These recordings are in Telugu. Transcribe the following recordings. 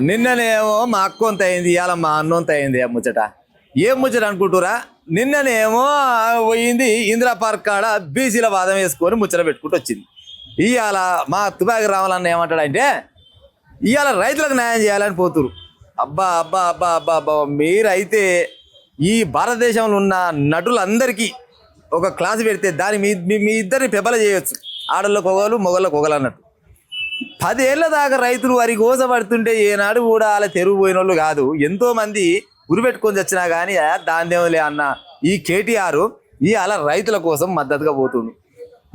నిన్ననేమో మా అక్కంత అయింది, ఇవాళ మా అన్నంత అయింది. ముచ్చట ఏం ముచ్చట అనుకుంటురా? నిన్ననేమో పోయింది ఇందిరా పార్క్ కాడ బీసీల వాదం వేసుకొని ముచ్చట పెట్టుకుంటూ వచ్చింది. ఇవాళ మా తుపాకి రావాలన్న ఏమంటాడంటే ఇవాళ రైతులకు న్యాయం చేయాలని పోతురు. అబ్బా అబ్బా అబ్బా అబ్బా అబ్బా, మీరైతే ఈ భారతదేశంలో ఉన్న నటులందరికీ ఒక క్లాస్ పెడితే దాన్ని మీ ఇద్దరిని పెబల చేయొచ్చు. ఆడళ్ళకు ఒకలు మొగళ్ళకు ఒకలు అన్నట్టు. 10 ఏళ్ల దాకా రైతులు వరి కోసపడుతుంటే ఏనాడు కూడా అలా తెరువు పోయిన వాళ్ళు కాదు. ఎంతోమంది గురిపెట్టుకొని వచ్చినా కానీ దాందేమలే అన్న ఈ కేటీఆర్ అలా రైతుల కోసం మద్దతుగా పోతుంది.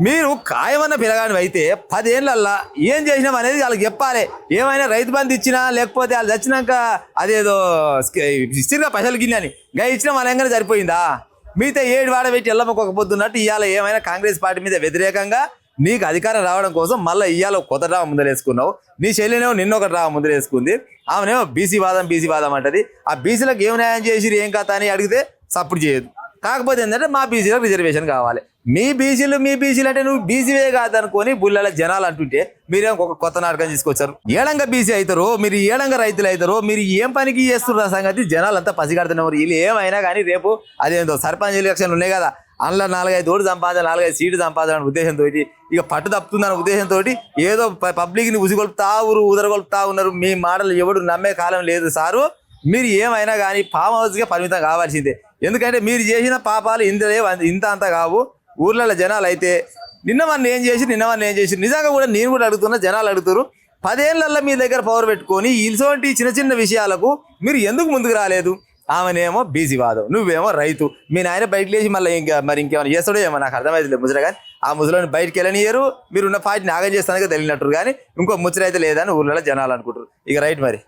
మీరు ఖాయమన్న పిలగాని అయితే 10 ఏళ్ళల్లా ఏం చేసినాం అనేది వాళ్ళకి చెప్పాలి. ఏమైనా రైతు బంధు ఇచ్చినా లేకపోతే వాళ్ళు చచ్చినాక అదేదో ఇచ్చిగా పైసలు గిన్నెని గా ఇచ్చినా మన ఎంగానే సరిపోయిందా? మిగతా 7 వాడ పెట్టి ఎల్లమ్మకొక పొద్దున్నట్టు ఇవాళ ఏమైనా కాంగ్రెస్ పార్టీ మీద వ్యతిరేకంగా నీకు అధికారం రావడం కోసం మళ్ళీ ఇవాళ కొత్త డ్రామా ముందరేసుకున్నావు. నీ చెల్లినేమో నిన్నొక డ్రామా ముందరేసుకుంది. ఆమెనేమో బీసీ వాదం అంటది. ఆ బీసీలకు ఏం న్యాయం చేసిరు ఏం కథ అని అడిగితే సపోర్ట్ చేయదు. కాకపోతే ఏంటంటే మా బీసీలకు రిజర్వేషన్ కావాలి. మీ బీసీలు అంటే నువ్వు బీసీవే కాదనుకొని బుల్లల జనాలు అంటుంటే మీరేం ఒక కొత్త నాటకం తీసుకొచ్చారు. ఏడంగా బీసీ అవుతారో మీరు, ఏడంగా రైతులు అవుతారో మీరు, ఏం పనికి చేస్తున్న సంగతి జనాలు అంతా పసిగడుతున్నారు. వీళ్ళు ఏమైనా కానీ రేపు అదేందో సర్పంచ్ ఎలక్షన్లు ఉన్నాయి కదా, అందులో 4-5 ఓటు సంపాదన 4-5 సీట్లు సంపాదన ఉద్దేశంతో ఇక పట్టు తప్పుతుందన్న ఉద్దేశంతో ఏదో పబ్లిక్ని ఉదరగొలుపుతా ఉన్నారు. మీ మాటలు ఎవడు నమ్మే కాలం లేదు సారు. మీరు ఏమైనా కానీ ఫామ్ హౌస్గా పరిమితం కావాల్సిందే. ఎందుకంటే మీరు చేసిన పాపాలు ఇంత అంతా కావు. ఊర్లలో జనాలు అయితే నిన్న మన ఏం చేసి నిజంగా కూడా నేను కూడా అడుగుతున్నా, జనాలు అడుగుతారు. 10 ఏళ్లలో మీ దగ్గర పవర్ పెట్టుకొని ఇటువంటి చిన్న విషయాలకు మీరు ఎందుకు ముందుకు రాలేదు? ఆమెనేమో బీసీ వాదం, నువ్వేమో రైతు. మీ నాయన బయటకు లేచి మళ్ళీ ఇంకేమైనా చేస్తాడో ఏమో నాకు అర్థమైతే ముచ్చట. కానీ ఆ ముసలోని బయటకు వెళ్ళనియరు. మీరు ఉన్న పార్టీని ఆగం చేస్తానికి తెలియనట్టు కానీ ఇంకో ముచ్చట అయితే లేదని ఊర్లలో జనాలు అనుకుంటారు. ఇక రైట్ మరి.